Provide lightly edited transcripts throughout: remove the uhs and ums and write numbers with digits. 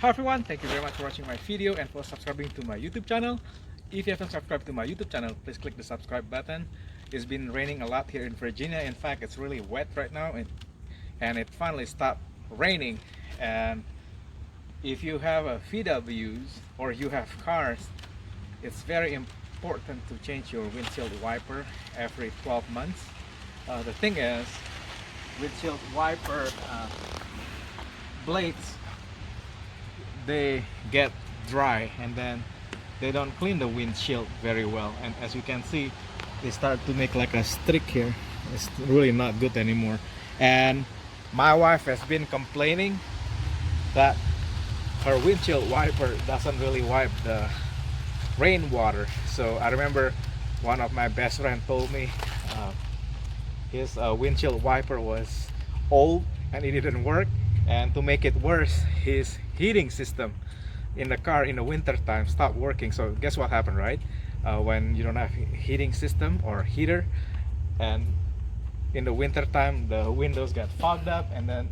Hi everyone, thank you very much for watching my video and for subscribing to my YouTube channel. If you haven't subscribed to my YouTube channel, please click the subscribe button. It's been raining a lot here in Virginia. In fact, it's really wet right now, and it finally stopped raining. And if you have a VWs or you have cars, it's very important to change your windshield wiper every 12 months. The thing is, windshield wiper blades, they get dry and then they don't clean the windshield very well, and as you can see, they start to make like a streak here. It's really not good anymore, and my wife has been complaining that her windshield wiper doesn't really wipe the rainwater. So I remember one of my best friend told me his windshield wiper was old and it didn't work, and to make it worse, his heating system in the car in the winter time stopped working. So guess what happened, right? When you don't have heating system or heater, and in the winter time the windows got fogged up, and then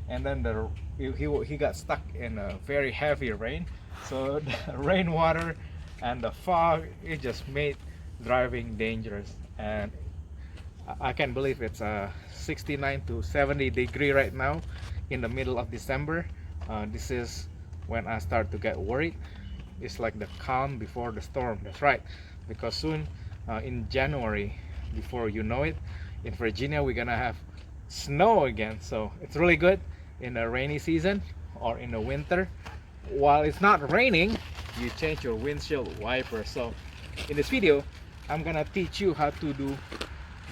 he got stuck in a very heavy rain. So the rainwater and the fog, it just made driving dangerous. And I can't believe it's 69 to 70 degree right now in the middle of December. This is when I start to get worried. It's like the calm before the storm. That's right, because soon in January, before you know it, in Virginia we're gonna have snow again. So it's really good in the rainy season or in the winter. While it's not raining, you change your windshield wiper. So in this video, I'm gonna teach you how to do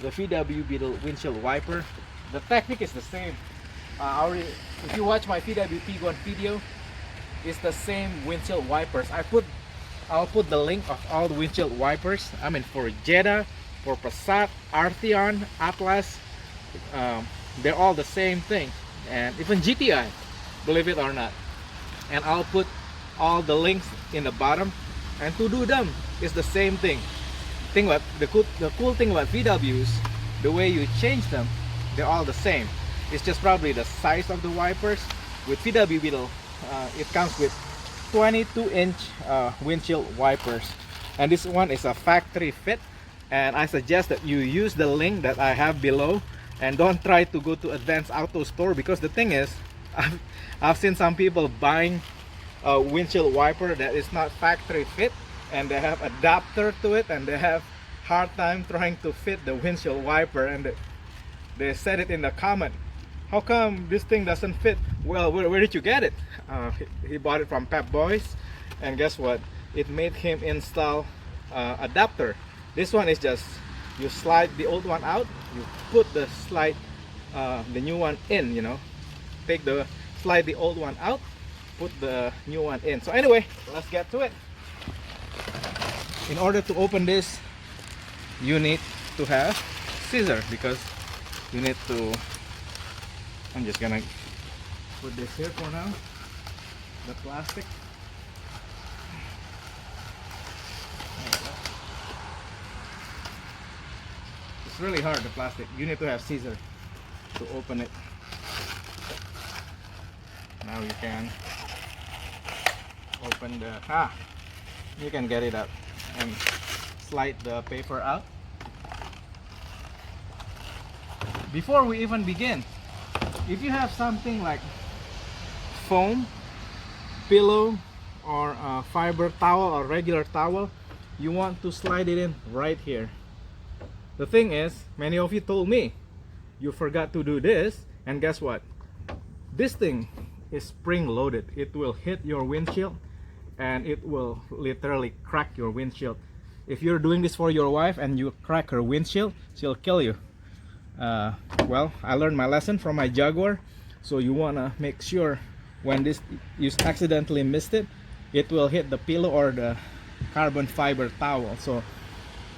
the VW Beetle windshield wiper. The technique is the same. If you watch my VW Tiguan video, it's the same windshield wipers. I'll put the link of all the windshield wipers. I mean, for Jetta, for Passat, Arteon, Atlas, they're all the same thing, and even GTI, believe it or not. And I'll put all the links in the bottom. And to do them, it's the same thing. The cool thing about VWs, the way you change them, they're all the same. It's just probably the size of the wipers. With VW Beetle, it comes with 22-inch windshield wipers, and this one is a factory fit. And I suggest that you use the link that I have below, and don't try to go to Advanced Auto Store, because the thing is, I've seen some people buying a windshield wiper that is not factory fit, and they have adapter to it, and they have hard time trying to fit the windshield wiper, and they said it in the comment, how come this thing doesn't fit? Well, where did you get it? He bought it from Pep Boys, and guess what? It made him install adapter. This one is just, you slide the old one out, you put the new one in, you know. Slide the old one out, put the new one in. So anyway, let's get to it. In order to open this, you need to have scissors, because you need to, I'm just gonna put this here for now, the plastic. It's really hard, the plastic. You need to have scissors to open it. Now you can open you can get it out and slide the paper out. Before we even begin, if you have something like foam, pillow, or a fiber towel or regular towel, you want to slide it in right here. The thing is, many of you told me you forgot to do this, and guess what? This thing is spring loaded. It will hit your windshield and it will literally crack your windshield. If you're doing this for your wife and you crack her windshield, she'll kill you. Well, I learned my lesson from my Jaguar. So you want to make sure when you accidentally missed it, it will hit the pillow or the carbon fiber towel. So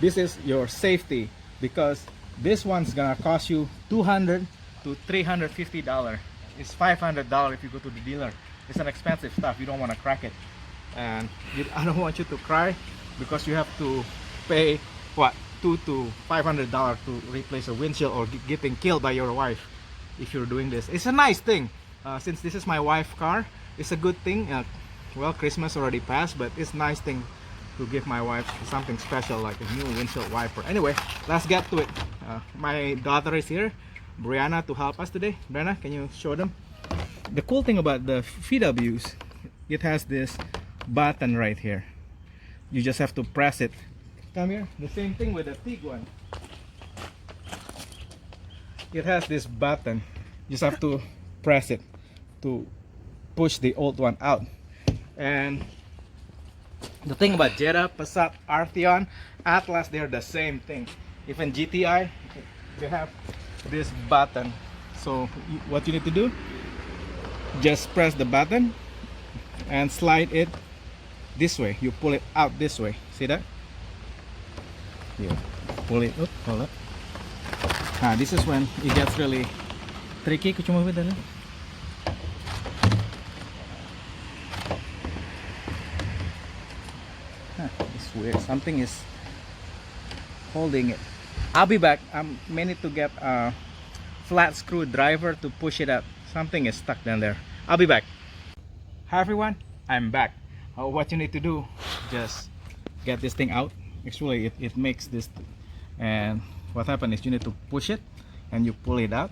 this is your safety, because this one's gonna cost you $200 to $350. It's $500 if you go to the dealer. It's an expensive stuff. You don't want to crack it, and I don't want you to cry, because you have to pay what, $200 to $500 to replace a windshield, or getting killed by your wife if you're doing this. It's a nice thing. Since this is my wife's car, it's a good thing. Well, Christmas already passed, but it's nice thing to give my wife something special like a new windshield wiper. Anyway, let's get to it. My daughter is here, Brianna, to help us today. Brianna, can you show them? The cool thing about the VWs, it has this button right here. You just have to press it. Come here. The same thing with the Tiguan. It has this button. You just have to press it to push the old one out. And the thing about Jetta, Passat, Arteon, Atlas, they're the same thing. Even GTI, they have this button. So what you need to do, just press the button and slide it this way. You pull it out this way. See that? You pull it up. Hold up. This is when it gets really tricky. Could you move it? It's weird. Something is holding it. I'll be back. I'm meaning to get a flat screwdriver to push it out. Something is stuck down there. I'll be back. Hi everyone, I'm back. What you need to do, just get this thing out. Actually it makes this, and what happened is you need to push it and you pull it out,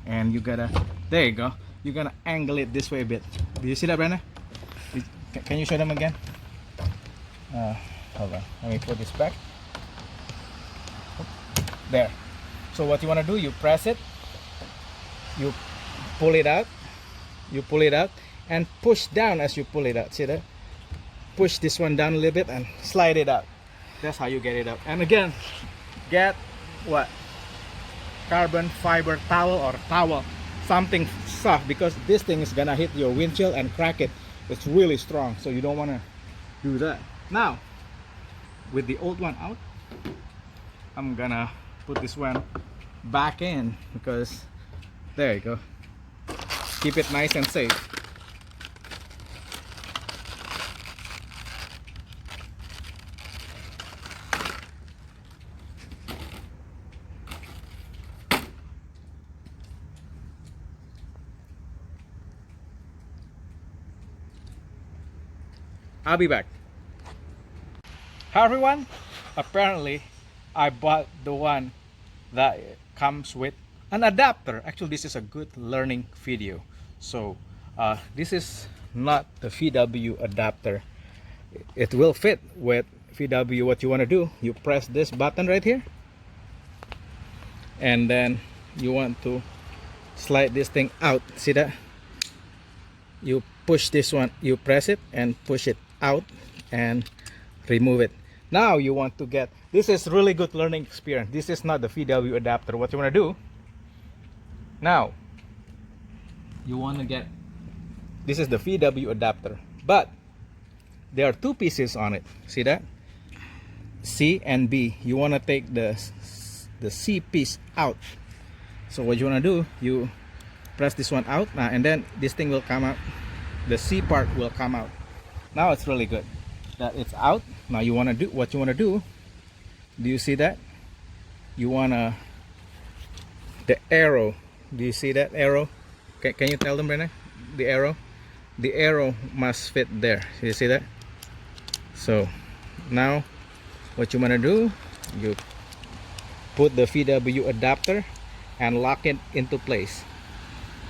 and you gotta, there you go, you're gonna angle it this way a bit. Do you see that, Brenda? Can you show them again? Hold on, let me put this back. There. So what you want to do, you press it, you pull it out, and push down as you pull it out. See that? Push this one down a little bit and slide it out. That's how you get it up. And again, get what? Carbon fiber towel or towel, something soft, because this thing is gonna hit your windshield and crack it. It's really strong, so you don't want to do that. Now, with the old one out, I'm gonna put this one back in, because there you go. Keep it nice and safe. I'll be back. Hi everyone. Apparently I bought the one that comes with an adapter. Actually, this is a good learning video. So this is not the VW adapter. It will fit with VW. What you want to do, you press this button right here, and then you want to slide this thing out. See that? You push this one, you press it and push it out and remove it. Now you want to get, this is really good learning experience. This is not the VW adapter. What you want to do now, you want to get, this is the VW adapter, but there are two pieces on it. See that? C and B. You want to take the C piece out. So what you want to do, you press this one out, and then this thing will come out. The C part will come out. Now it's really good that it's out. Now you want to do, what you want to do you see that? You want to, the arrow, do you see that arrow? Can you tell them, Brenda? The arrow must fit there. You see that? So now what you want to do, you put the VW adapter and lock it into place.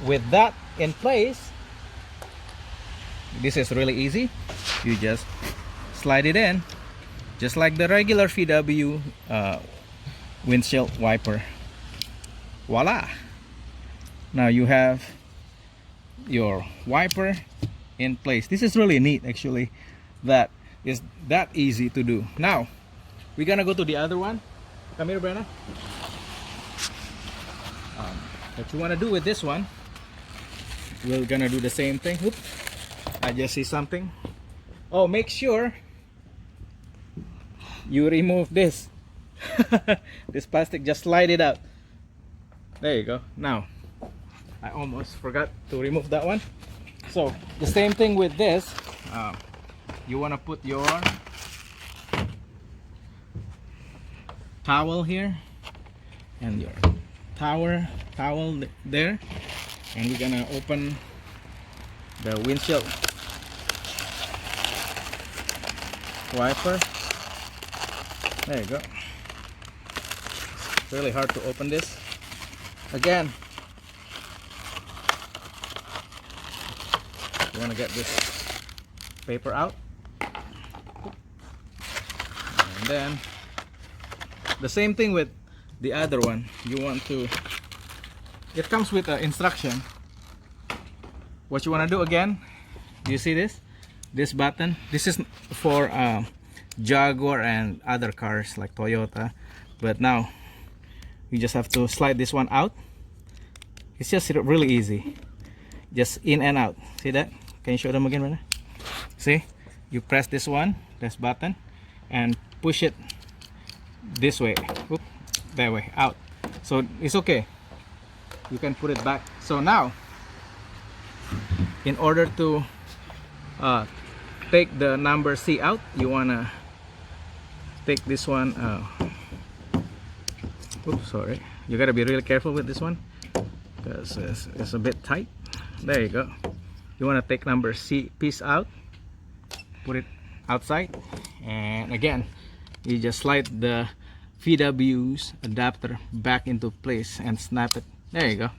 With that in place, this is really easy. You just slide it in, just like the regular VW windshield wiper. Voila! Now you have your wiper in place. This is really neat, actually. That is that easy to do. Now we're gonna go to the other one. Come here, Brenna. What you want to do with this one, we're gonna do the same thing. Oop. I just see something. Oh, make sure you remove this this plastic. Just slide it out. There you go. Now I almost forgot to remove that one. So the same thing with this. You want to put your towel here and your towel there, and we're gonna open the windshield wiper. There you go. It's really hard to open this. Again, you want to get this paper out, and then the same thing with the other one. You want to, it comes with an instruction. What you want to do again, do you see this button? This is for Jaguar and other cars like Toyota, but now you just have to slide this one out. It's just really easy, just in and out. See that? Can you show them again, brother? See, you press this button and push it this way. Oop, that way out. So it's okay, you can put it back. So now, in order to take the number C out, you wanna take this one. Oops, sorry. You gotta be really careful with this one because it's a bit tight. There you go. You wanna take number C piece out, put it outside, and again, you just slide the VW's adapter back into place and snap it. There you go.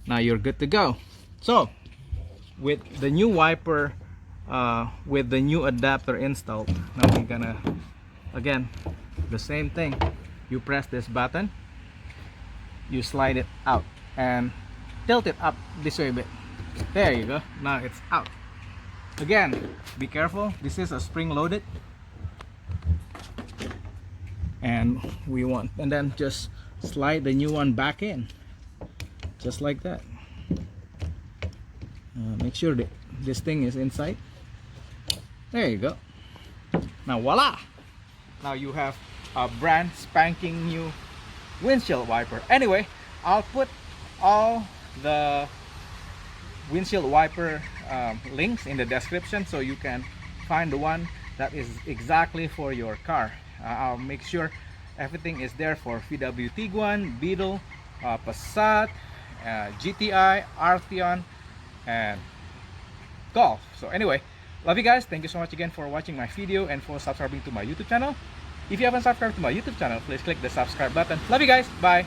Now you're good to go. So with the new wiper, with the new adapter installed, now we're gonna, again, the same thing. You press this button, you slide it out and tilt it up this way a bit. There you go. Now it's out. Again, be careful, this is a spring loaded, and we want, and then just slide the new one back in just like that. Make sure that this thing is inside. There you go. Now voila, now you have a brand spanking new windshield wiper. Anyway, I'll put all the windshield wiper links in the description so you can find the one that is exactly for your car. I'll make sure everything is there for VW Tiguan, Beetle, Passat, GTI, Arteon, and Golf. So anyway, love you guys. Thank you so much again for watching my video and for subscribing to my YouTube channel. If you haven't subscribed to my YouTube channel, please click the subscribe button. Love you guys. Bye.